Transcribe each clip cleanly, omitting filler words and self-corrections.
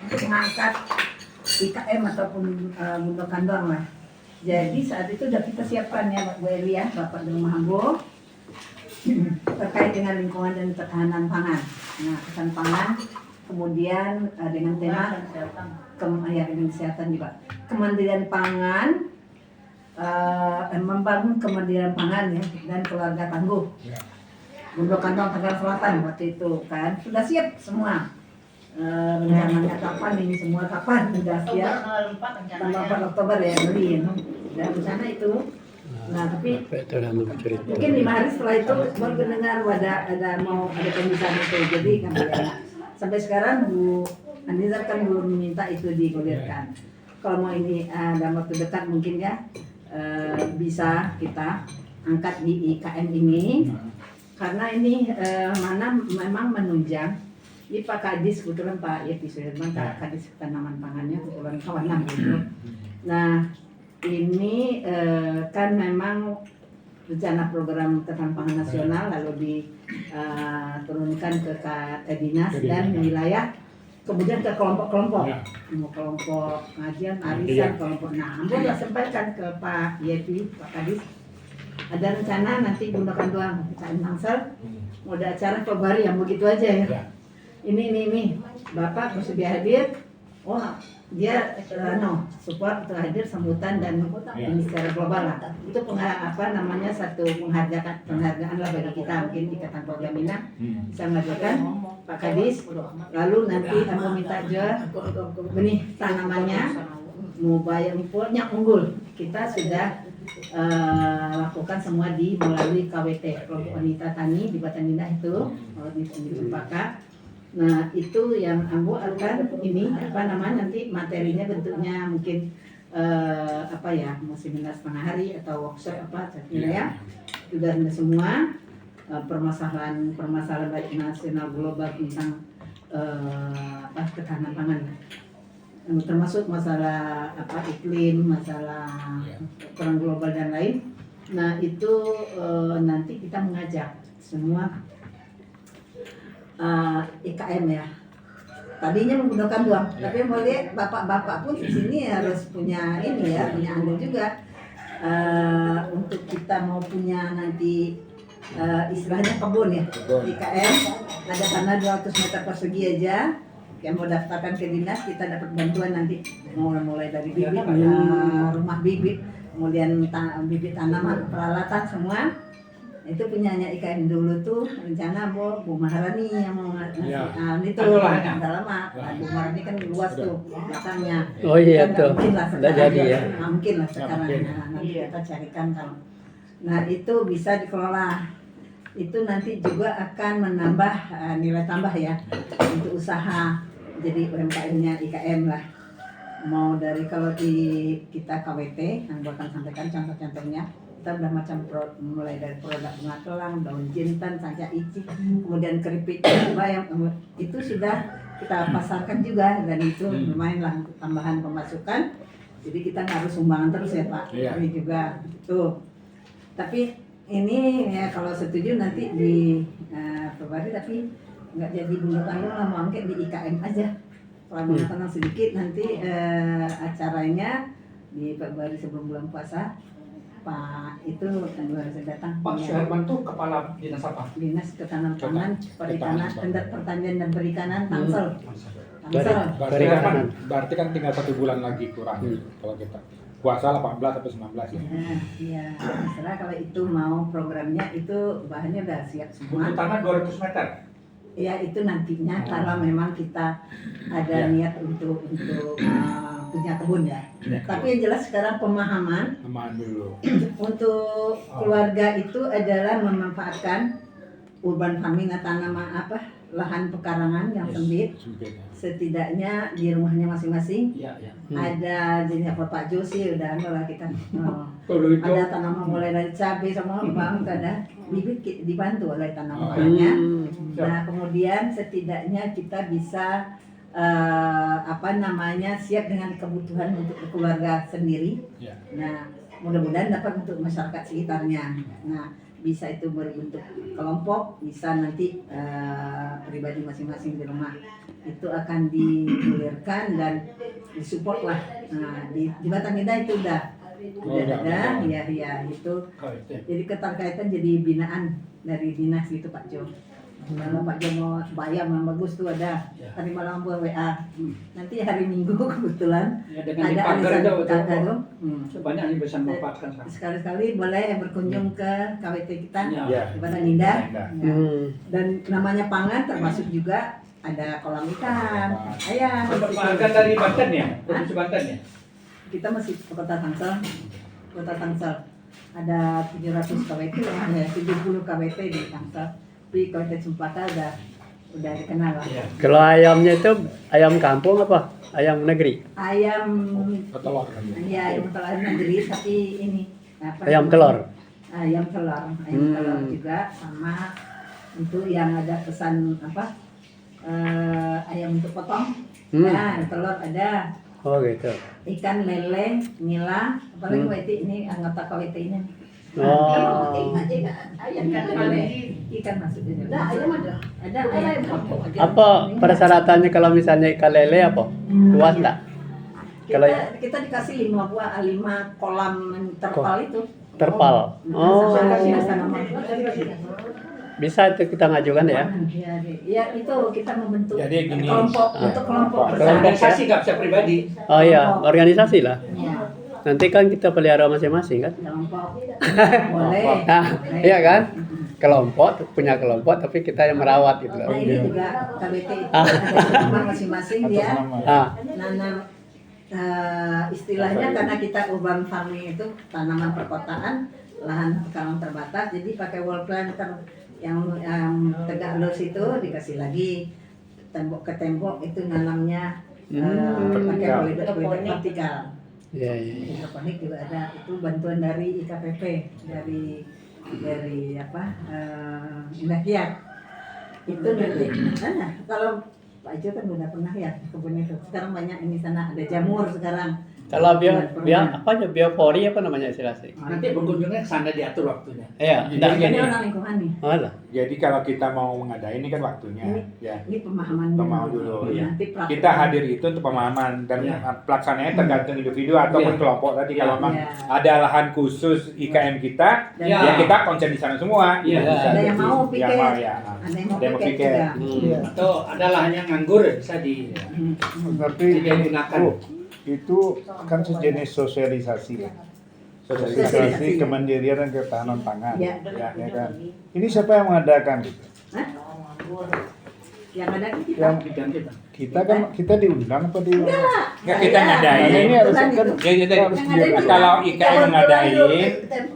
untuk mengangkat IKM ataupun Bunda Kandang lah. Jadi saat itu sudah kita siapkan ya Bu Eli ya, Bapak Dr. Mahambo, terkait dengan lingkungan dan ketahanan pangan. Nah, ketahanan pangan, kemudian dengan tema dengan kesehatan juga. Kemandirian pangan, membangun kemandirian pangan ya, dan keluarga tangguh. Bunda Kandang Tangerang Selatan waktu itu kan sudah siap semua. Rencananya kapan ini semua kapan sudah siap? Tanggal 4 Oktober ya beli. Dan rencana itu. Nah tapi mungkin 5 hari setelah itu baru mendengar ada mau ada pembicaraan itu. Jadi kan sampai sekarang Bu Anizar kan belum minta itu digulirkan. Kalau mau ini dalam waktu dekat mungkin ya bisa kita angkat di IKM ini. Karena ini memang menunjang ini Pak Kadis, kebetulan Pak Yeti Sudirman, Pak Kadis Tanaman Pangannya, kebetulan kawanan gitu. Nah ini kan memang rencana program ketahanan pangan nasional lalu diturunkan ke dinas dan wilayah, kemudian ke kelompok-kelompok, kelompok pengajian, arisan, kelompok. Nah, Ambo sudah sampaikan ke Pak Yeti, Pak Kadis. Ada rencana nanti gunakan doang KM Tangsel mau ada acara Februari yang begitu aja ya. Ini Bapak bersedia hadir. Oh dia support untuk hadir sambutan dan ini secara global lah. Itu satu penghargaan lah bagi kita, mungkin Ikatan Program Minang bisa mengajukan Pak Kadis. Lalu nanti kamu minta juga benih tanamannya mau bayar impulnya unggul. Kita sudah lakukan semua melalui KWT, kelompok wanita tani di Batan Indah itu, di Cempaka. Nah itu yang Ambo akan nanti materinya bentuknya mungkin mau seminar setengah hari atau workshop ya. Sudah semua permasalahan baik nasional global tentang ketahanan pangan. Termasuk masalah iklim, masalah perang global dan lain. Nah itu nanti kita mengajak semua IKM ya. Tadinya menggunakan doang, tapi boleh bapak-bapak pun di sini harus punya punya andil juga untuk kita mau punya nanti istilahnya kebun ya. IKM ada tanah 200 meter persegi aja. Yang mau daftarkan ke dinas kita dapat bantuan nanti mulai dari bibit, rumah bibit, kemudian bibit tanaman, peralatan semua. Itu punyanya IKM dulu tuh rencana Bu Maharani yang mau ngasih itu udah lama. Bu Maharani kan luas tuh datangnya. Oh iya tuh. Mungkin lah sekarang. Jadi ya. Mungkin lah sekarang. Nanti kita carikan kalau. Nah itu bisa dikelola. Itu nanti juga akan menambah nilai tambah ya untuk usaha. Jadi UMKM-nya IKM lah. Mau dari kalau kita KWT yang akan sampaikan contoh-contohnya. Kita udah mulai dari produk bunga telang, daun jintan, sanca ici, kemudian keripik bayam, itu sudah kita pasarkan juga dan itu lumayan lah untuk tambahan pemasukan. Jadi kita harus sumbangan terus ya Pak. Ini juga tuh. Tapi ini ya kalau setuju nanti di Februari tapi nggak jadi Bunda Kandang lah, mau angkat di IKM aja. Kalau Bunda Kandang sedikit nanti acaranya di Februari sebelum bulan puasa. Pak itu harus datang. Pak Syuherman tuh kepala dinas apa? Dinas Ketahanan Pangan, Pertanian dan Perikanan Tangsel. Berarti kan tinggal 1 bulan lagi kurang kalau kita puasa 18 atau 19 ya. Iya, misalnya kalau itu mau programnya itu bahannya udah siap semua. Untuk tanah 200 meter. Ya itu nantinya kalau memang kita ada niat untuk punya kebun ya. Tapi yang jelas sekarang pemahaman dulu. Untuk keluarga itu adalah memanfaatkan urban farming atau lahan pekarangan yang sempit. Setidaknya di rumahnya masing-masing ada jenis apa Pak Josi udah lah kita. Ada tanaman mulai dari cabai sama bang ada bibit dibantu oleh tanamannya. Nah kemudian setidaknya kita bisa siap dengan kebutuhan untuk keluarga sendiri. Nah mudah-mudahan dapat untuk masyarakat sekitarnya. Nah bisa itu berbentuk kelompok, bisa nanti pribadi masing-masing di rumah itu akan digulirkan dan disupport lah. Nah, di Batang Indah itu udah ada, ya itu. Jadi keterkaitan jadi binaan dari dinas gitu Pak Jo. Kalau Pak Jo mau bayar yang bagus tuh ada, tadi malam buat WA. Nanti hari Minggu kebetulan ada arisan tetangga tuh. Sebanyak yang bisa memanfaatkan. Sekali-sekali boleh berkunjung ke KWT kita Ya. di Batang Indah. Ya. Hmm. Dan namanya pangan termasuk juga ada kolam ikan, ayam. Perkenalkan dari Banten ya, provinsi Banten ya. Kita masih kota Tangsel, ada 700 KWT ya, 70 KWT di Tangsel. Tapi KWT Cempaka udah dikenal lah. Iya. Kalau ayamnya itu ayam kampung apa? Ayam negeri? Ayam, Telur kan ya. ya ayam telur negeri tapi ini apa? Ayam namanya? telur. Ayam telur juga sama untuk yang ada pesan apa? Ayam untuk potong. Nah, telur ada. Oh gitu. Ikan lele, nila, apalagi KWT ini anggota KWT ini. Oh. Ikan masuk di dalam. Ada ayam kampung aja. Apa persyaratannya kalau misalnya ikan lele apa? Luas enggak? Kalau Kita dikasih 5 kolam terpal itu. terpal. Oh. Bisa Bisa itu kita ngajukan ya? Ya itu kita membentuk Jadi gini. kelompok Ya. untuk kelompok Kelompok. bersama. Organisasi nggak bisa pribadi. Oh iya, organisasi lah. Ya, Nanti kan kita pelihara masing-masing kan? kelompok. Boleh. Nah, iya kan? Kelompok, punya kelompok tapi kita yang merawat gitu loh. Nah ini juga KBT itu ada rumah masing-masing dia Ah, nanam istilahnya karena kita urban farming itu tanaman perkotaan, lahan pekalongan terbatas, jadi pakai wall planter yang tegak lurus itu dikasih lagi tembok ke tembok itu nanamnya pakai polik vertikal. iya iya. Hidroponik juga ada, itu bantuan dari IKPP dari apa Indah Kiat. Itu nanti kalau Pak Jo kan udah pernah ya kebun itu. Sekarang banyak ini sana ada jamur sekarang. Kalau apa aja biopori apa namanya istilahnya? Nanti berkunjungnya ke sana diatur waktunya. Iya, Jadi enggak Ini gini. orang lingkungan nih. Oh, lah. Jadi kalau kita mau mengadain ini kan waktunya, ya. Ini pemahaman Pemahaman dulu, ya. Nanti praktek. Kita hadir itu untuk pemahaman dan Ya. pelaksanaannya tergantung individu ataupun Ya. kelompok. Tadi kalau memang Ya. ada lahan khusus IKM kita, Dan Ya. ya kita konsen di sana semua. Ya. Bisa Ada yang jadi- mau piket. yang mau, ya. Ada yang mau Ada yang mau piket piket. juga. Hmm. Atau ada lahan yang nganggur bisa di Tapi digunakan. itu kan sejenis sosialisasi. Sosialisasi kemandirian dan ketahanan pangan. Ya. Ya kan. Ini siapa yang mengadakan gitu? Hah? Yang ada kan kita. Yang bidang kita. kita diundang apa di? Nggak, kita Saya- ngadain. Nah, ini harus Kebetulan kan itu. Ya, jadi harus Yang ada dia- di- kalau IKM ngadain,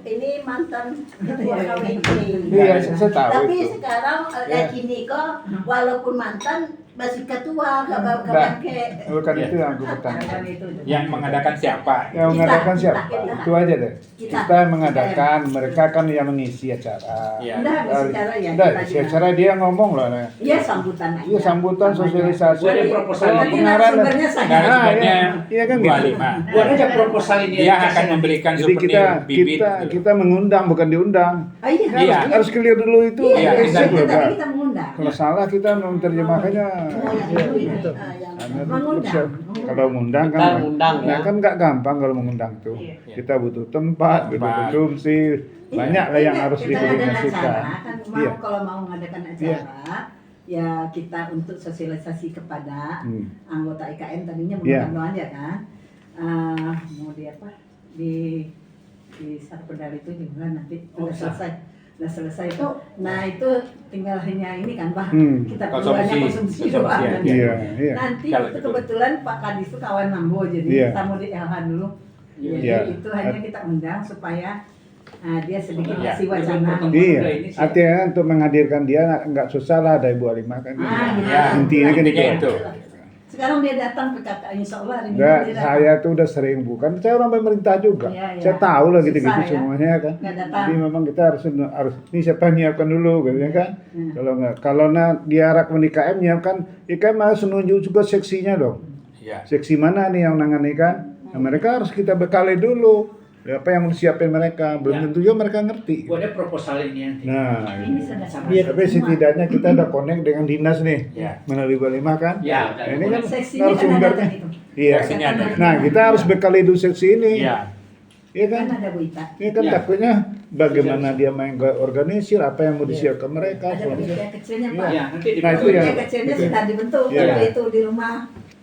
Ini mantan ketua KWT. Iya, saya tahu Tapi itu. sekarang Ya. kini kok walaupun mantan masih ketua Nah, KWT. bukan Ya. itu yang aku bertanya. Kan itu. yang mengadakan siapa? Yang mengadakan siapa? kita. Itu aja deh. Kita. Kita yang mengadakan, mereka kan yang mengisi acara. Ya. Udah habis secara ya. Udah, kita juga. secara dia ngomong loh. Iya sambutan aja. Iya, sambutan, sosialisasi. Buat yang proposal Nanti ini. pengarang. narasumbernya saya. Nah, sebenarnya iya kan gitu. 25. Buat aja proposal ini. Dia akan memberikan Jadi souvenir kita bibit. kita mengundang bukan diundang. Ah, iya. Kan Iya. harus clear dulu itu. Iya, prinsip kita- loh, Kak. kita mengundang. Kalau salah kita menerjemahkannya. Karena Mengundang. kalau mengundang Kita kan, undang ya. nah, kan nggak gampang kalau mengundang tuh. Iya. Kita butuh tempat, butuh Tempat. konsumsi, banyak lah yang harus kita ngadakan dikoordinasikan. acara, kan Iya. kalau mau mengadakan acara ya kita untuk sosialisasi kepada anggota IKM tadinya Iya. bukan doang aja kan. Mau di apa di Sarpedal itu juga nanti Oh, udah selesai itu. Nah itu tinggal hanya ini kan Pak, kita perlu Konsumsi. hanya konsumsi Konsumsi, doang. ya. kan. Iya, iya. Nanti Kalau itu gitu. kebetulan Pak Kadis itu kawan Mambo jadi Iya. kita mau di LH dulu. Jadi Iya. itu hanya kita undang supaya dia sedikit Iya. kasih wacana. Iya, Ini sih. artinya untuk menghadirkan dia nggak susah lah ada Ibu Alimah kan. Gitu. Ya, Intinya kan intinya itu. itu. Sekarang dia datang PKK, insya Allah hari Enggak, dia datang. saya tuh udah sering bukan, saya orang pemerintah juga. Iya, iya. Saya tahu lah gitu-gitu Susah, ya. semuanya kan. Nggak datang. Jadi memang kita harus ini siapa yang nyiapkan dulu gitu ya kan. Hmm. Kalau diharapkan IKM nyiapkan, IKM harus menunjuk juga seksinya dong. Ya. Seksi mana nih yang nangani kan? Nah, mereka harus kita bekali dulu. apa yang mau disiapin mereka, belum Ya. tentu juga mereka ngerti. Buatnya proposal ini nanti. Nah, Ini sudah sama. tapi setidaknya kita udah connect dengan dinas nih, Ya. melalui 25 kan. Ya, Nah, ini kan Seksinya kan ada narasumbernya. gitu. Iya. Seksinya ada. Nah, kita harus bekali dulu seksi ini. Iya. Iya kan? Kan ada Bu Ita. Ini kan Ya. takutnya bagaimana dia main ke organisir, apa yang mau disiapkan mereka. Ada panitia kecilnya Pak. Ya, nanti Nah, itu ya. Panitia kecilnya sudah dibentuk Iya. waktu itu di rumah.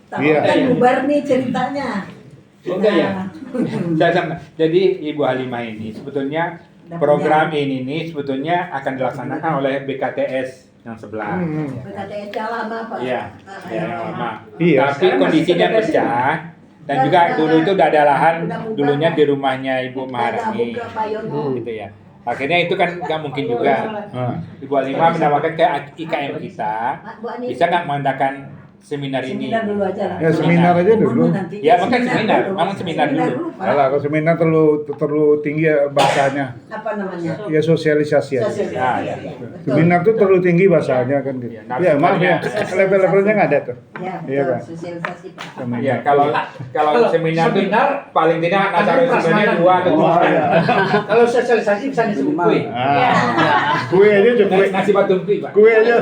Tapi Iya. kan bubar nih ceritanya. Oh, enggak ya? Jadi Ibu Halimah ini sebetulnya program ini nih sebetulnya akan dilaksanakan oleh BKTS yang sebelah. BKTS yang lama Pak. Iya, ya, yang lama. Iya. Tapi Sekarang kondisinya masih ada pecah dan Udah juga buka, dulu itu udah ada lahan udah buka, dulunya Pak. di rumahnya Ibu Ada Maharani, buka Pak Yono. gitu ya. Akhirnya itu kan nggak mungkin juga. Nah, Ibu Halimah menawarkan ke IKM kita, Bu Ani. bisa nggak mengadakan seminar ini? Seminar dulu aja lah. ya seminar aja dulu. Nanti. Ya, makanya seminar. Memang seminar dulu. Pak. Alah, kalau seminar terlalu tinggi ya bahasanya. Apa namanya? Ya sosialisasi aja. Sosialisasi. Ya, ya. Betul. Seminar tuh terlalu tinggi bahasanya kan gitu. Ya, Ya maaf ya, narasumbernya. level-levelnya nggak ada tuh. Ya, Iya, betul. Pak. Sosialisasi Pak. Ya, kalau seminar tuh paling tidak acara sebenarnya 2 atau 3 Oh, orang. iya. Kalau sosialisasi bisa disebut kue. Kue aja cukup. Nasi batu kue, Pak. Kue aja.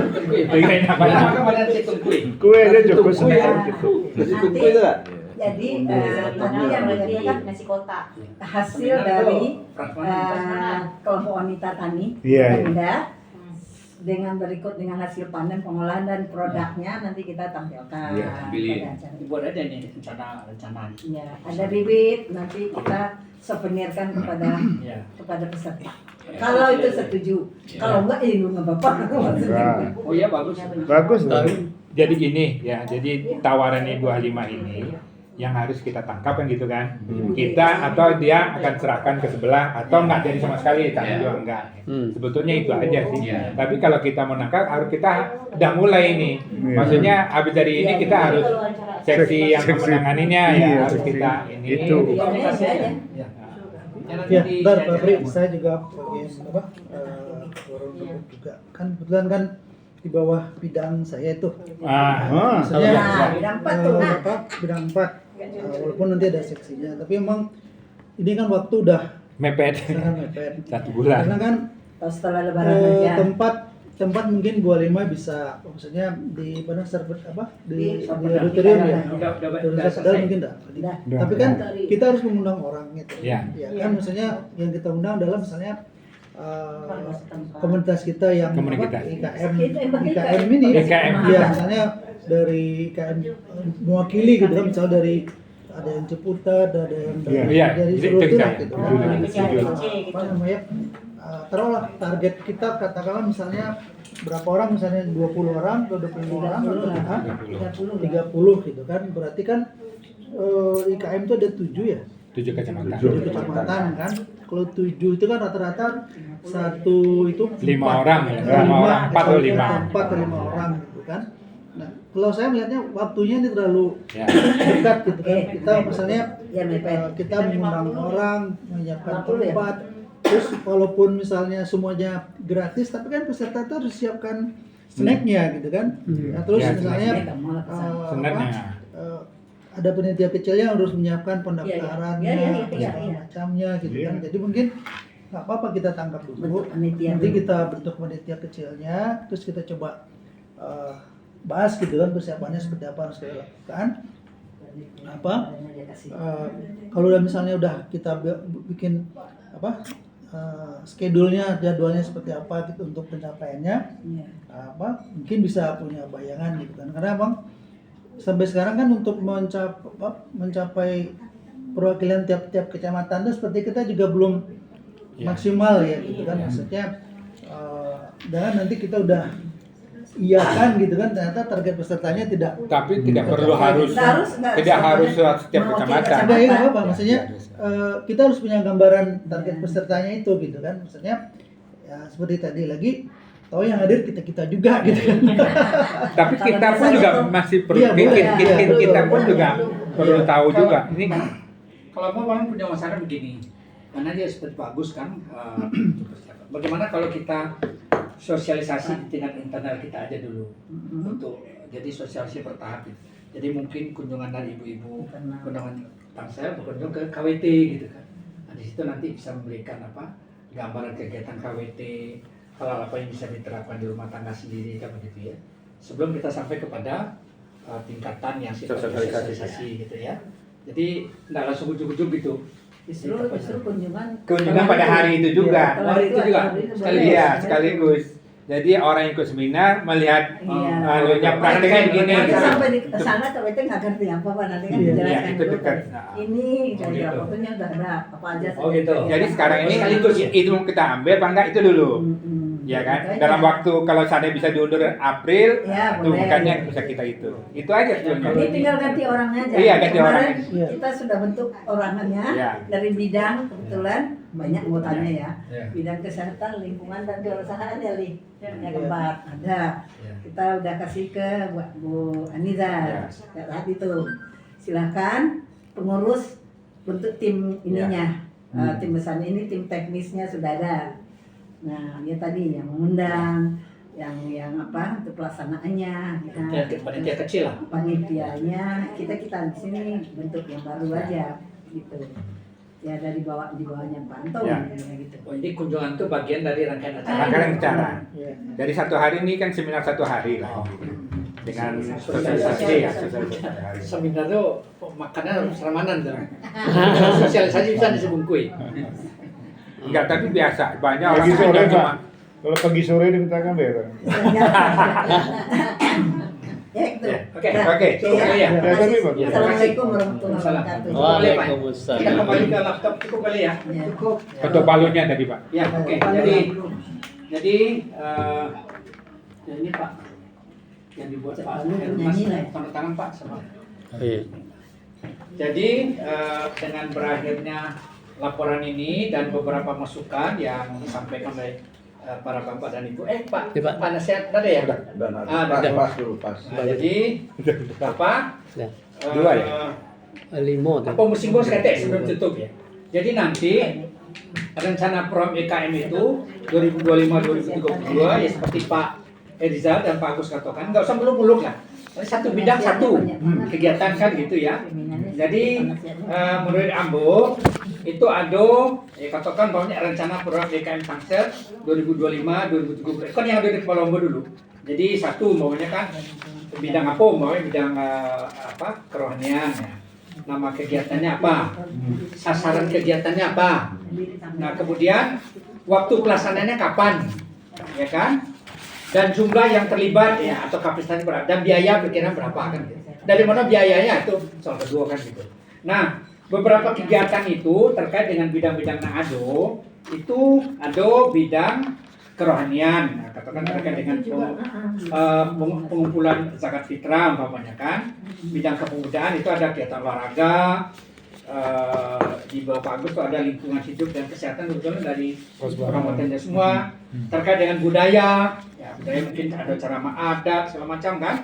Kue namanya. Maka pada hitung kue. Kue aja cukup Ya, sedikit gitu. jadi nanti yang berikutnya kan nasi kotak. hasil dari kelompok wanita tani Iya, iya. Pemda dengan berikut dengan hasil panen pengolahan dan produknya nanti kita tampilkan Iya, pilih. pada acara. Buat aja nih rencana. Iya, ada bibit nanti kita souvenirkan kepada peserta. Kalau itu setuju, kalau enggak ya nggak apa-apa. Enggak. Oh iya bagus. Bagus loh. Jadi gini ya, jadi tawaran Ibu Halimah ini yang harus kita tangkap kan gitu kan. Kita atau dia akan serahkan ke sebelah atau enggak jadi sama sekali, kami juga enggak. Sebetulnya itu aja sih. Tapi kalau kita mau nangkap harus kita udah mulai ini. Iya. Maksudnya habis dari ini kita harus seksi yang Seksi. menanganinya ya Iya, harus seksi. kita ini. Itu. Ya, bentar Pak Pri, saya juga bagian apa? Dorong dulu juga. Kan kebetulan kan di bawah bidang saya itu. Ah, Maksudnya Nah, bidang 4 tuh. bidang 4. Walaupun nanti ada seksinya, tapi emang ini kan waktu udah mepet sangat mepet. 1 bulan. Karena kan Atau setelah lebaran aja. tempat mungkin Bu Halimah bisa maksudnya di mana servet apa di Di auditorium ya. Udah Padahal selesai. mungkin enggak. Udah. Tapi kan kita harus mengundang orang gitu. Ya. Ya kan maksudnya yang kita undang adalah misalnya komunitas kita yang Komunitas. IKM ini IKM. ya misalnya dari IKM mewakili gitu kan misalnya dari ada yang Ciputat ada yang Iya, dari itu seluruh bisa. Tunak gitu. Itu. Apa namanya taruhlah target kita katakanlah misalnya berapa orang misalnya 20 orang atau 25 orang atau 30 gitu kan berarti kan IKM itu ada 7 ya 7 kecamatan. 7 kecamatan kan kalau 7 itu kan rata-rata satu itu 5 orang ya, 5 orang, 4 atau 5. 4 atau 5 orang gitu kan nah kalau saya melihatnya waktunya ini terlalu Ya. dekat gitu kan kita misalnya Ya, mepet. kita mengundang orang menyiapkan 40 ya? tempat terus walaupun misalnya semuanya gratis tapi kan peserta itu harus siapkan snacknya gitu kan nah, terus Ya, misalnya Snacknya. ada panitia kecilnya yang harus menyiapkan pendaftarannya Iya. segala macamnya gitu kan jadi mungkin nggak apa-apa kita tangkap dulu Bentuk panitia nanti dulu. kita bentuk panitia kecilnya terus kita coba bahas gitu kan persiapannya seperti apa harus kita lakukan apa kalau udah misalnya udah kita bikin apa schedule-nya jadwalnya seperti apa gitu untuk pencapaiannya Iya. apa mungkin bisa punya bayangan gitu kan karena bang sampai sekarang kan untuk mencapai perwakilan tiap-tiap kecamatan itu seperti kita juga belum maksimal ya gitu kan maksudnya jangan nanti kita udah iya kan gitu kan ternyata target pesertanya tidak Tapi tidak perlu harus Nggak tidak harus semuanya setiap mewakili kecamatan. ada ya nggak apa Ya, maksudnya kita harus punya gambaran target pesertanya itu gitu kan maksudnya ya seperti tadi lagi tahu yang hadir kita juga gitu kan Tapi kita pun juga masih perlu Iya, boleh. kita pun Iya, juga perlu tahu juga. Ini Kalau mau punya masalah begini, karena dia seperti bagus kan. Bagaimana kalau kita sosialisasi di tingkat internal kita aja dulu untuk jadi sosialisasi bertahap. Jadi mungkin kunjungan dari ibu-ibu, kunjungan saya berkunjung ke KWT gitu kan. Nah, di situ nanti bisa memberikan apa gambaran kegiatan KWT, hal apa yang bisa diterapkan di rumah tangga sendiri kan begitu ya. Sebelum kita sampai kepada tingkatan yang sifatnya sosialisasi gitu ya. Jadi nggak langsung ujuk-ujuk gitu. Justru kunjungan Kunjungan pada hari itu juga. Iya, Hari itu juga. Iya, sekaligus. Jadi orang yang ikut seminar melihat Iya. alunya prakteknya begini. Nanti gitu. sampai di sana KWT nggak ngerti apa-apa, nanti kan Iya. dijelaskan Iya, itu dulu. dekat. Ini Oh, kayak gitu. fotonya udah ada apa aja. Oh, gitu. Jadi sekarang ini Sekaligus ya? itu mau kita ambil apa enggak itu dulu. Ya kan? Makanya. Dalam waktu kalau seandainya bisa diundur April, Ya, itu boleh. bukannya bisa kita itu. Itu aja sebetulnya. Ini tinggal ganti orangnya aja. Iya, ganti Kemarin orangnya. Iya. kita sudah bentuk orangannya Iya. dari bidang kebetulan banyak anggotanya ya. Iya. Bidang kesehatan, lingkungan dan keusahaan ya, Li. Iya. Yang keempat ada. Iya. Kita udah kasih ke Bu Aniza. Iya. Saat itu. Silakan pengurus bentuk tim ininya. Tim besarnya ini, tim teknisnya sudah ada. Nah, dia tadi yang mengundang, yang apa untuk pelaksanaannya, Panitia kecil lah. panitianya kita di sini bentuk yang baru aja gitu. Ya dari di bawahnya Panto Ya. gitu. Oh, jadi kunjungan itu bagian dari rangkaian acara. Rangkaian acara. Iya. Jadi 1 hari ini kan seminar 1 hari lah. Dengan sosialisasi ya, sosialisasi 1 hari. Seminar itu makanan harus ramanan tuh. Sosialisasi bisa disebut kue. Enggak, tapi biasa. Banyak orang Pagi sore yang Pak. cuma Kalau pagi sore diminta kamera. Ya itu. Ya, oke. Nah, Oke. ya, Ya, terima tapi kasih. bagus. Assalamualaikum warahmatullahi wabarakatuh. Waalaikumsalam. Kita kembali ke laptop cukup kali ya. Ya. ketua palunya tadi Pak. Ya, oke. Jadi ya ini Pak yang dibuat Pak Mas tanda tangan Pak sama. Iya. Jadi dengan berakhirnya laporan ini dan beberapa masukan yang disampaikan oleh para bapak dan ibu, Pak, Ya, Pak. Pak Nasihat ada ya? Pas dulu pas. Nah, jadi apa? Ya. Dua ya? Limo tuh. Apa musim bos ketek sebelum tutup ya? Jadi nanti rencana Prom EKM itu 2025-2032 ya seperti Pak Erizal dan Pak Agus katakan, nggak usah muluk-muluk lah. Satu bidang satu kegiatan kan gitu ya. Jadi menurut Ambo itu ada ya katakan bahwa rencana program DKM Tangsel 2025-2030 kan yang ada di Kepala Lombo dulu. Jadi satu maunya kan bidang apa? Maunya bidang apa? Kerohanian ya. Nama kegiatannya apa? Sasaran kegiatannya apa? Nah, kemudian waktu pelaksanaannya kapan? Ya kan? Dan jumlah yang terlibat ya atau kapasitasnya berapa dan biaya berkira berapa kan gitu. Dari mana biayanya itu soal kedua kan gitu. Nah, beberapa kegiatan itu terkait dengan bidang-bidang yang ada itu ada bidang kerohanian, nah, katakan terkait dengan pengumpulan zakat fitrah umpamanya kan, bidang kepemudaan itu ada kegiatan olahraga, di bawah Pak Agus itu ada lingkungan hidup dan kesehatan kebetulan dari orang potensi semua terkait dengan budaya, ya budaya mungkin ada ceramah adat segala macam kan,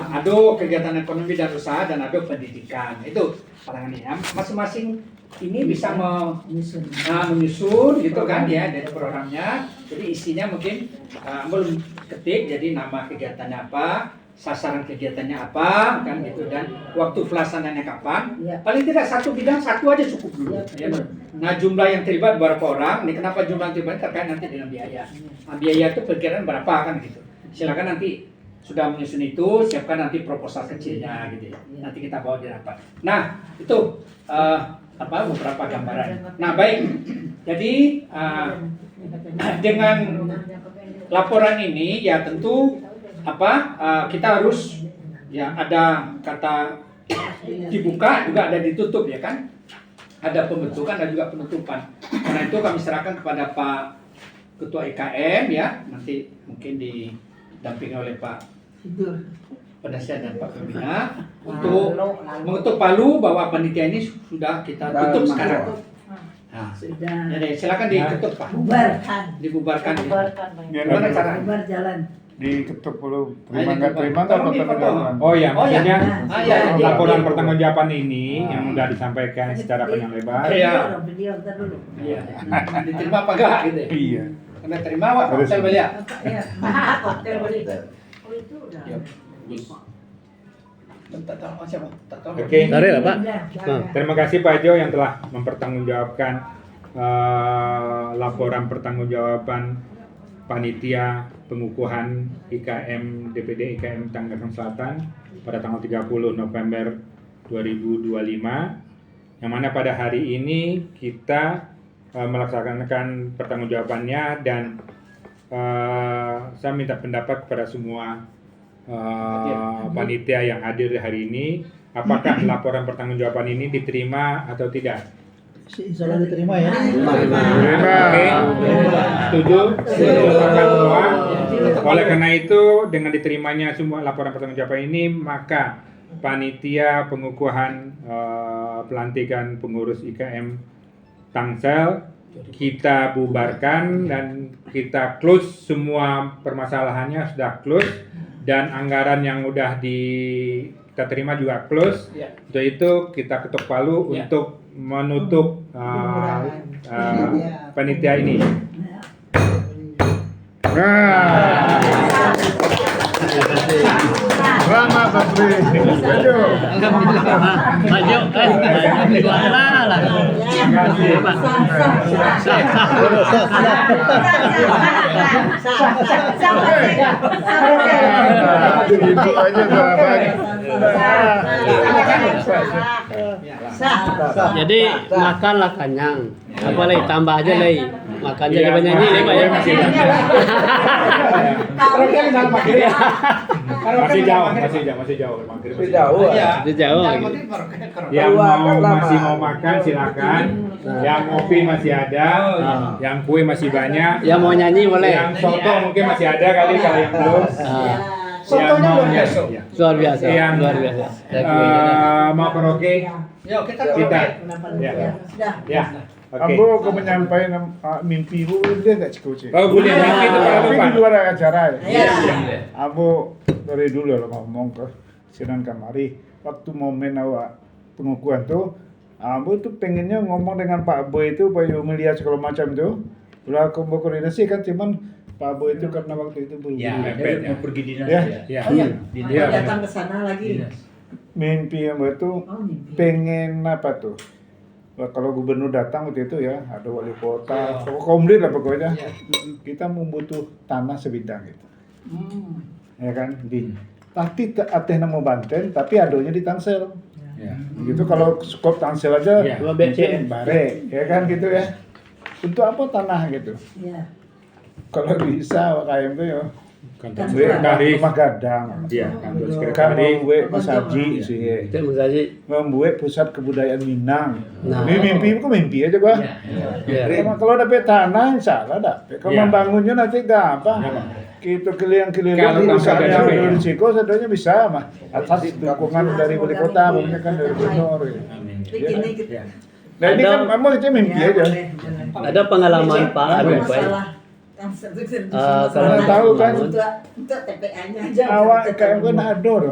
ada kegiatan ekonomi dan usaha dan ada pendidikan itu pandangan ini. Masing-masing ini bisa menyusun gitu kan ya dari programnya. Jadi isinya mungkin belum ketik jadi nama kegiatannya apa, sasaran kegiatannya apa kan gitu dan waktu pelaksanaannya kapan. Ya. Paling tidak satu bidang satu aja cukup dulu. Ya. Nah jumlah yang terlibat berapa orang? Ini kenapa jumlah yang terlibat terkait nanti dengan biaya. Nah, biaya itu perkiraan berapa kan gitu. Silakan nanti sudah menyusun itu siapkan nanti proposal kecilnya gitu ya. Nanti kita bawa di rapat. Nah itu beberapa gambaran. Nah baik. Jadi dengan laporan ini ya tentu kita harus ya ada kata dibuka juga ada ditutup ya kan, ada pembentukan dan juga penutupan. Karena itu kami serahkan kepada Pak Ketua IKM ya, nanti mungkin didampingi oleh Pak Penasihat dan Pak Pembina untuk mengetuk palu bahwa panitia ini sudah kita tutup sekarang. Nah, Sudah. jadi silakan diketuk Pak. Bubarkan. Dibubarkan. Ya, Gimana caranya? Bubar jalan. diketuk dulu terima nggak apa penanggapan. Oh ya, Oh, ya. maksudnya Ya. laporan pertanggungjawaban ini yang sudah disampaikan secara panjang lebar. Iya. Video ntar dulu. Iya. Diterima apa enggak gitu ya? Iya. Karena terima Pak, hotel beli ya. Iya. Hotel beli. Oh itu udah. Tak tahu siapa? Tak tahu. Oke. Tarik lah Pak. Terima kasih Pak Jo yang telah mempertanggungjawabkan laporan pertanggungjawaban panitia pengukuhan IKM DPD IKM Tangerang Selatan pada tanggal 30 November 2025, yang mana pada hari ini kita melaksanakan pertanggungjawabannya, dan saya minta pendapat kepada semua panitia yang hadir hari ini, apakah laporan pertanggungjawaban ini diterima atau tidak? Insya Allah diterima ya. Oke, setuju? Silakan semua. Oleh karena itu, dengan diterimanya semua laporan pertanggungjawaban ini, maka panitia pengukuhan pelantikan pengurus IKM Tangsel kita bubarkan dan kita close semua permasalahannya, sudah close, dan anggaran yang udah kita terima juga close. Untuk itu kita ketuk palu untuk menutup panitia ini. Selamat Patri. Maju. Maju. Lah. Ibu aja selamat. Jadi makanlah kenyang. Apa lagi tambah aja lagi. Makan jadi banyak ini Pak ya. Masih jauh. Itu jauh. Yang masih mau makan silakan. Yang kopi masih ada, yang kue masih banyak. Yang mau nyanyi boleh. Yang soto mungkin masih ada kali kalau yang belum. Yang mau Luar biasa. Yang Luar biasa. mau karaoke Yuk kita kita. karaoke. Ya. Oke. Ambo kau menyampaikan mimpi ibu dia nggak cukup. Oh boleh, mimpi itu kalau Tapi lupa. di luar acara ya. Iya. Ambo dari dulu lah ngomong ke Sinan Kamari, waktu momen awak pengukuhan tuh, Ambo tuh pengennya ngomong dengan Pak Boy itu, Pak Yo melihat segala macam tuh. Udah aku mau koordinasi kan, cuman Pak Boy itu karena waktu itu belum. mepet, mau pergi dinas Ya. Ya. Dia datang ke sana lagi. Mimpi Ambo itu pengen apa tuh? Wah, kalau gubernur datang waktu itu ya, ada wali kota, komplit lah pokoknya. Kita membutuh tanah sebidang gitu. Ya kan? Tapi atehna mau Banten, tapi adonya di Tangsel. Ya. Gitu kalau skop Tangsel aja, Ya. Dua BC. bare, ya kan gitu ya. Untuk apa tanah gitu? Iya. Kalau bisa kayak itu ya. Kantor Gue sekretaris. rumah gadang. Iya, kantor Kan sekretaris. membuat masaji sih. Itu Musaji. Membuat pusat kebudayaan Minang. Nah. Ini mimpi kok mimpi aja gua. Ya. Kalau dapat tanah, insya Allah dapat. Kalau Iya. membangunnya nanti gampang. Kita keliling-keliling Kalau di tanpa usahanya DP, ya. di risiko, sebenarnya bisa mah. Atas dukungan dari wali kota, mungkin kan dari gubernur. Ya. Bikin dikit. Ya. Nah ini kan memang itu mimpi Ya, aja. boleh. Ada pengalaman Pak Anu Pak. Masalah. Kalau tahu kan. Untuk TPA-nya aja. Awak kayak gue nador,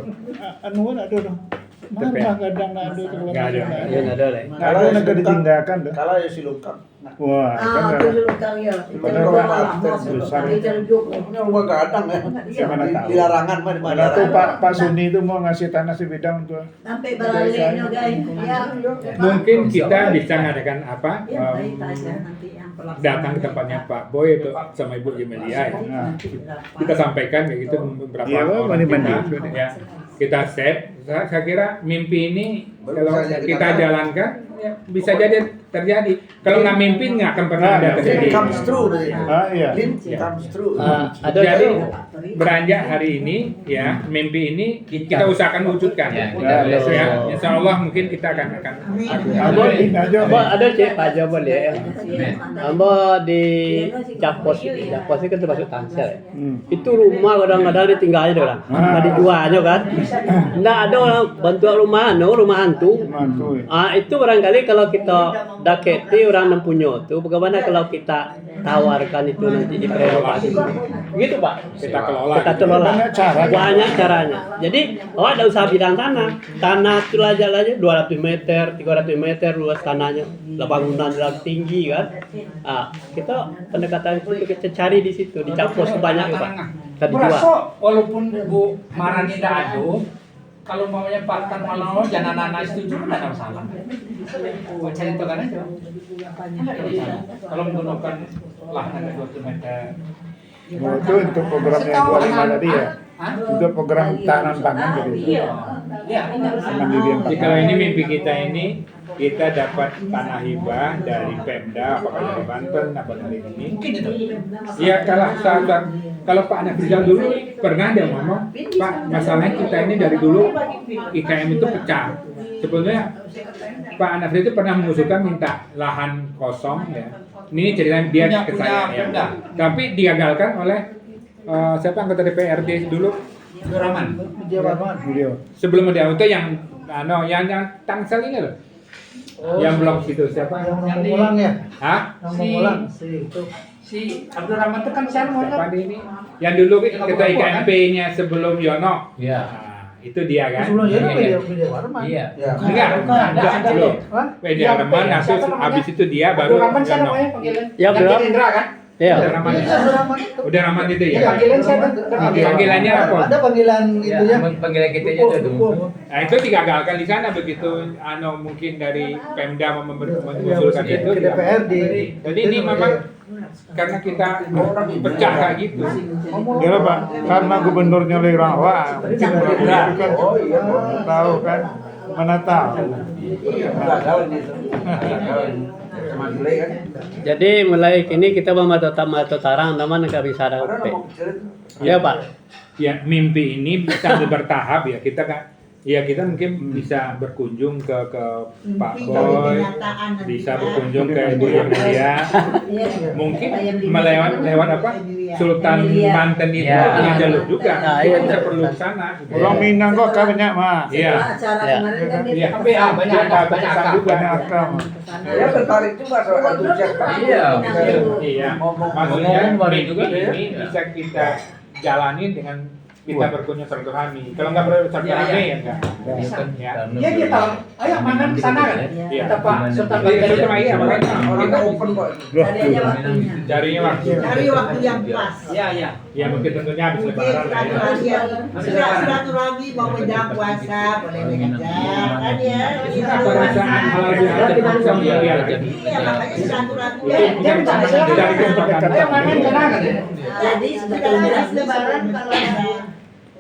anu nador. Mana kadang nador segala Nggak ada. macam. Ya enggak ada lah. Nador negara ditinggalkan tuh. Kalau ya si Lukang. Wah, Ah, kan dulu kang ya. Padahal besar. Dia jeruk. Punya rumah gadang ya. Iya. Mana tahu. Di larangan mah di Mana tuh Pak Suni itu mau ngasih tanah sebidang untuk Sampai balalainya guys. Ya. Mungkin kita bisa ngadakan apa? Ya, baik aja nanti yang pelaksanaan. Datang ke tempatnya Pak Boy atau sama Ibu Gemelia ya. Nah. Kita sampaikan kayak gitu beberapa Iya, Pak, orang mandi-mandi. ya. Kita set. Saya kira mimpi ini kalau kita jalankan ya, bisa jadi terjadi. Kalau nggak mimpi nggak akan pernah ada terjadi. Comes true deh. iya. Comes true. Ada Jadi itu. beranjak hari ini ya, mimpi ini kita usahakan wujudkan. Ya, Ya, insya Allah mungkin kita akan Abang ini aja. Ambo ada cek Pak Jo boleh. Ambo di Japos itu kan termasuk Tangsel. Ya. Itu rumah kadang-kadang ditinggalnya dia orang. Nggak dijualnya kan. Nggak ada orang bantu rumah hantu. Mantu. Itu barangkali kalau kita daketi orang yang punya itu, bagaimana kalau kita tawarkan itu nanti direnovasi? Begitu Pak. kita kelola. Kita kelola. Banyak caranya. Banyak caranya. Jadi, ada usaha bidang tanah. Tanah itu aja 200 meter, 300 meter luas tanahnya. Bangunan yang tinggi kan. Kita pendekatan itu kita cari di situ, di Capos banyak ya Pak. Kita dijual. Berasa walaupun Bu Marani tidak ada, kalau maunya partan malam jangan anak setuju kan ada masalah. Buat cari itu kan aja. Nggak ada masalah. Kalau menggunakan lahan agak 2 meter. Oh, itu untuk program yang 25 tadi ya. Hah? Itu program tanam pangan gitu. Iya. Mandirian Jadi kalau pangan. ini mimpi kita ini, kita dapat tanah hibah dari Pemda, apakah dari Banten, apa dari ini. Mungkin itu. Iya, kalau Pak Nafrizal dulu pernah dia ngomong, Pak, masalahnya kita ini dari dulu IKM itu pecah. Sebetulnya Pak Nafrizal itu pernah mengusulkan minta lahan kosong ya. Ini cerita dia ke saya ya. Pemda. Tapi digagalkan oleh siapa anggota DPRD dulu Rahman. Beliau. sebelum dia itu yang Tangsel ini loh. Yang blok situ siapa? Yang mengulang ya, Hah? yang Si- mengulang. Si Abdul Rahman itu kan siapa Siapa namanya? dia ini? Yang dulu ketua IKMP-nya sebelum Yono. Iya. Nah, itu dia kan. Sebelum jadi Iya. Media Warman. Iya. Ya. Enggak, enggak dulu. Hah? Media Warman, habis itu dia baru Abdul Rahman siapa Yono. namanya panggilan? Ya, Yang Abdul di Indra kan? Iya. Udah Rahman. Iya, Abdul Rahman itu. Udah Rahman itu ya. Panggilan siapa? Panggilannya apa? Ada panggilan itu ya. Panggilan kita aja tuh. Nah itu digagalkan di sana begitu mungkin dari Pemda mengusulkan Ya, itu ke DPRD. jadi ini memang karena kita pecah kayak gitu. Ya lah, Pak, karena gubernurnya Lirawa, mungkin orang itu kan tahu kan, mana tahu. Gagal itu. Gagal. Sama delay kan. Jadi mulai kini kita mematuh tarang teman nggak bisa ada Ada UP. mau kecil. Ya. Ya Pak. Ya mimpi ini bisa bertahap ya kita kan. Ya kita mungkin bisa berkunjung ke Pak Boy, bisa berkunjung ke Ibu Emilia, mungkin lewat apa Sultan Banten itu punya jalur juga, Nah, iya, kita betul. perlu ke sana. Orang Minang kok banyak mah. Iya. Acara Ya. kemarin kan dia Iya. Tapi banyak akal. Banyak akal. Ya tertarik juga soal antusias Pak. Iya. Iya. Maksudnya mimpi ini bisa kita jalani dengan kita berkunjung silaturahmi. Kalau nggak bersilaturahmi ya enggak. Bisa. Ya. Iya dia tahu. Ayo makan ke sana kan? Iya. Kata Pak Sultan Iya, Banten. silaturahmi ya makanya. Kita open kok. Cari aja waktunya. Carinya waktu. Cari waktu yang pas. Iya, iya. Ya mungkin tentunya habis Mungkin lebaran lah ya. silaturahmi mau menjelang puasa boleh mengejar kan ya. Perasaan halal bihalal kita bisa melihat. Iya makanya silaturahmi. Itu bisa dari kesepakatan. Ayo makan ke sana kan? Jadi sebetulnya lebaran kalau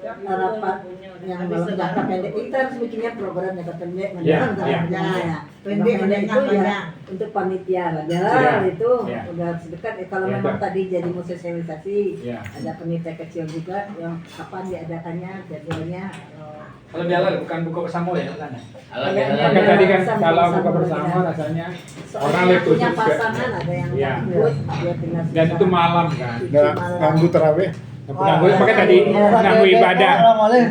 ada rapat yang dalam jangka pendek kita harus bikinnya program jangka pendek Ya, menjelang ya. pendek itu ya untuk panitia lah Ya, itu ya. udah sedekat kalau Ya, memang Pak. tadi jadi mau sosialisasi Ya. ada panitia kecil juga yang kapan diadakannya jadwalnya Kalau biasa bukan buka bersama ya kan? Maka tadi kan kalau buka bersama rasanya orang lebih punya khusus pasangan ada yang Ya. ikut dia tinggal dan itu malam kan. Nggak ganggu terawih. Mengganggu makanya tadi mengganggu ibadah.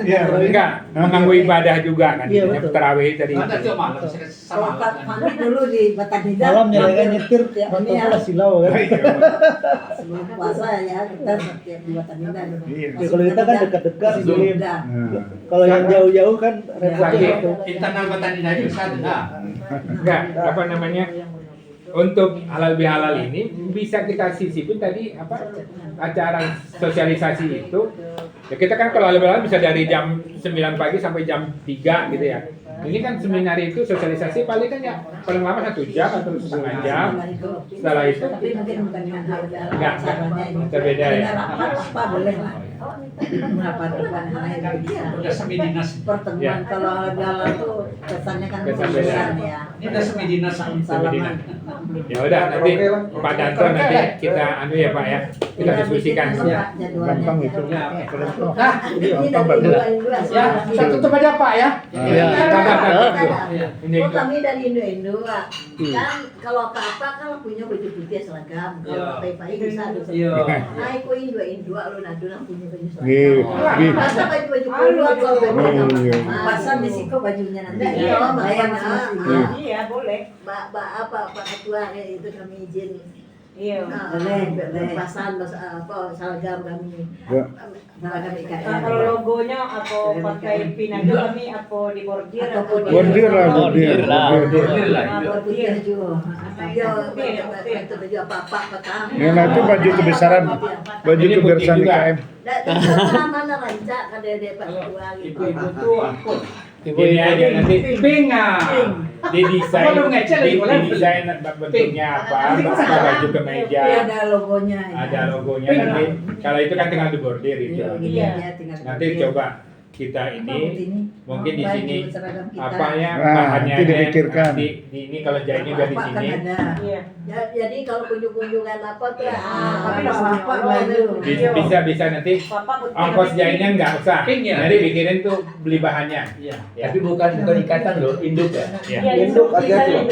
Iya. Enggak, mengganggu ibadah juga kan. Iya, betul. Tarawih tadi. Ada tuh malam kalau sama. mandi dulu di Batanida Malam nyalakan nyetir, tiap ini ya foto silau kan. sebelum puasa ya kita setiap di Batanida Iya. Ya, kalau kita kan dekat-dekat sih. Udah. Nah. Kalau yang jauh-jauh kan repot Lagi gitu. internal Batanida aja bisa ada. Enggak, apa namanya? Untuk halal bihalal ini bisa kita sisipin tadi apa acara sosialisasi itu ya kita kan kalau halal bihalal bisa dari jam 9 pagi sampai jam 3 gitu ya. Ini kan seminar itu sosialisasi paling kan ya paling lama 1 jam atau setengah jam. Setelah itu tapi mungkin bukan dengan hal Enggak, berbeda ya. Dengan rapat apa boleh lah rapat bukan hal yang bisa Udah semi dinas. pertemuan Ya. kalau halal itu kesannya kan Kesan pertemuan beda. ya Ini udah semi dinas. salaman Ya udah nanti Pak Danto nanti kita anu ya Pak ya. Kita diskusikan ya. Gampang itu. Ya. Nah, ini dari dua Ya, saya tutup aja Pak ya. Iya. Ini Oh, kami dari Indo kan kalau apa kalau punya baju putih seragam kalau Iya. pakai bisa bisa Iya. nah aku Indo lu nado nang punya baju Iya. seragam Iya. masa baju polo kalau Iya. masa disiko bajunya nanti Iya, bayar iya. masing-masing Iya boleh. Pak apa Pak Ketua itu kami izin Iya. Boleh. Pasan apa seragam kami. Ya. Seragam IKN. Kalau logonya apa pakai pin aja kami apa dibordir atau Bordir lah, bordir. Bordir lah. Bordir juga. Itu baju apa-apa petang. Yang itu baju kebesaran, baju Ini kebesaran bukti juga. IKM. Mana rancak kan dia pas tua gitu. Ibu-ibu tuh ampun. Ini aja nanti Pink ah. didesain, Kalau ngecek lagi, boleh. didesain bentuknya apa, baju kemeja, Ada logonya. ada logonya nanti. Kalau itu kan tinggal dibordir itu. Iya, tinggal. Nanti coba kita ini mungkin di sini apa ya Nah, bahannya nanti dipikirkan. nanti ini kalau jahitnya biar di Bapak sini. kan ada. Iya. Jadi kalau kunjung-kunjungan apa tuh tapi kalau nggak bapak apa-apa. baju. Bisa nanti Bapak putih ongkos jahitnya nggak usah. Pink ya? Nanti pikirin tuh beli bahannya. Iya. Tapi bukan ikatan loh, induk ya. Ya. Iya, Induk hati-hati loh.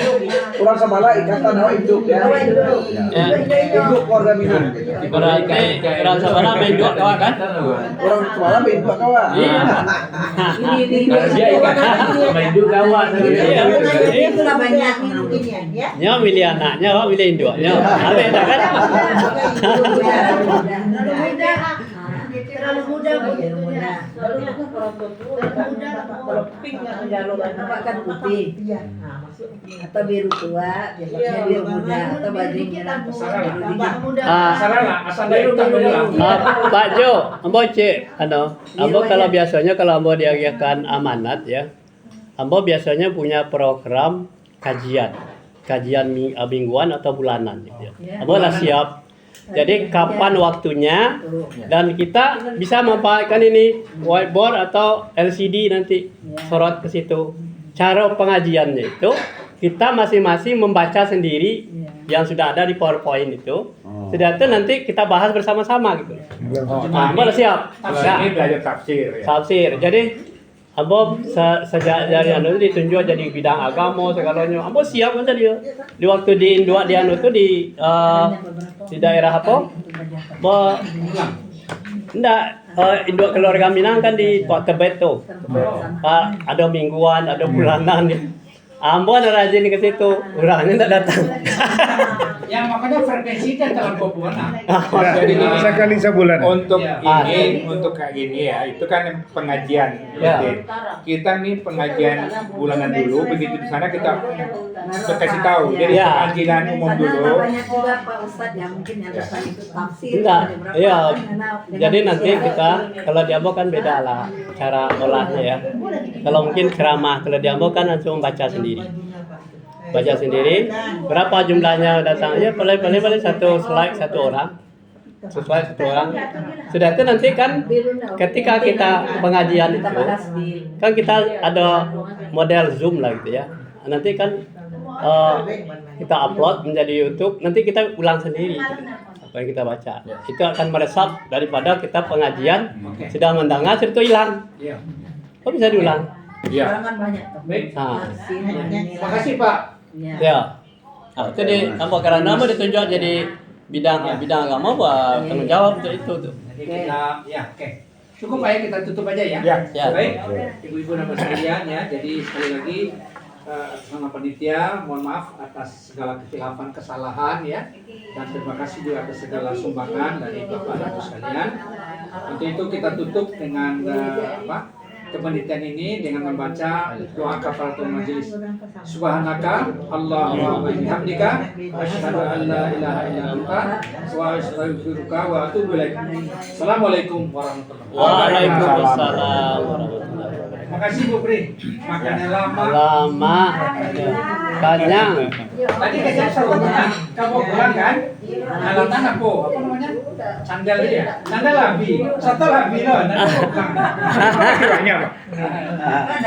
Kurang sabala ikatan oh induk ya. Induk keluarga Minang. Berarti orang sabana main dua kawan kan? Orang semalam induk kawan. Iya. Kalau dia ikatan sama induk kawan. Iya. Itu lah banyak ya. Nya milih anaknya, kok milih induknya. Habis dah kan? Terlalu muda, terlalu muda. kalau pink yang jalur Bapak kan putih. Atau biru tua, biasanya biru muda atau baju merah. Salah lah, asal dari utang dulu lah. Pak Jo, ambo cek, ambo kalau biasanya kalau ambo diagihkan amanat ya, ambo biasanya punya program kajian mingguan atau bulanan gitu ya. Ambo lah siap. Jadi kapan waktunya dan kita bisa memanfaatkan ini whiteboard atau LCD nanti sorot ke situ. Cara pengajiannya itu kita masing-masing membaca sendiri yang sudah ada di PowerPoint itu. Sudah itu nanti kita bahas bersama-sama gitu. Nah, Ambo lah siap. Ini belajar tafsir ya. Tafsir. Jadi Ambo sejak dari anu ditunjuk jadi bidang agama segalanya. Ambo siap kan tadi. Di waktu di Indua di anu itu di daerah apa? Enggak, Induk keluarga Minang kan di Port Tebet tuh. Ada mingguan, ada bulanan. Ambo ada rajin ke situ, orangnya enggak datang. Yang makanya frekuensinya terlalu populer. Jadi gini, Sekali sebulan. untuk Ah. untuk kayak gini ya, itu kan pengajian. Ya. rutin. Kita nih pengajian bulanan dulu, begitu di sana kita kasih tahu. Jadi Ya. pengajian umum Karena dulu. banyak juga Pak Ustadz yang mungkin yang bisa itu tafsir. Enggak, ada berapa iya. orang yang dengan Jadi nanti usia. kita kalau di Ambo kan beda lah cara olahnya ya. Kalau mungkin ceramah, kalau di Ambo kan langsung baca sendiri. Baca sendiri. Berapa jumlahnya datangnya? Paling satu slide satu orang. Sesuai satu orang. Sudah itu nanti kan ketika kita pengajian itu kan kita ada model Zoom lah gitu ya. Nanti kan kita upload menjadi YouTube. Nanti kita ulang sendiri apa yang kita baca. Itu akan meresap daripada kita pengajian sudah mendengar itu hilang. Iya. Kok bisa diulang? Iya. Orang kan banyak tuh. Baik. Nah, Makasih Pak. ya. Nah, itu di tanpa karena nama ditunjuk jadi bidang agama buat tanggung jawab untuk itu tuh. Jadi kita, ya oke. Cukup Pak ya, kita tutup aja ya. Ya. Baik, ibu-ibu dan bapak sekalian ya. Jadi sekali lagi sama panitia, mohon maaf atas segala kehilafan kesalahan ya. Dan terima kasih juga atas segala sumbangan dari bapak dan ibu sekalian. Untuk itu kita tutup dengan kepenitian ini dengan membaca doa kafaratul majelis. Subhanaka Allahumma wa bihamdika asyhadu an la ilaha illa anta wa astaghfiruka wa atubu ilaik. Assalamualaikum warahmatullahi wabarakatuh. Waalaikumsalam warahmatullahi wabarakatuh. Terima kasih Bu Pri. Makannya lama. Lama, kenyang. Tadi kejap satunya kamu pulang kan? Alatan apa namanya? Sandal ya. Sandal labi. Satu labi loh. Nanti pulang. Banyak, Pak.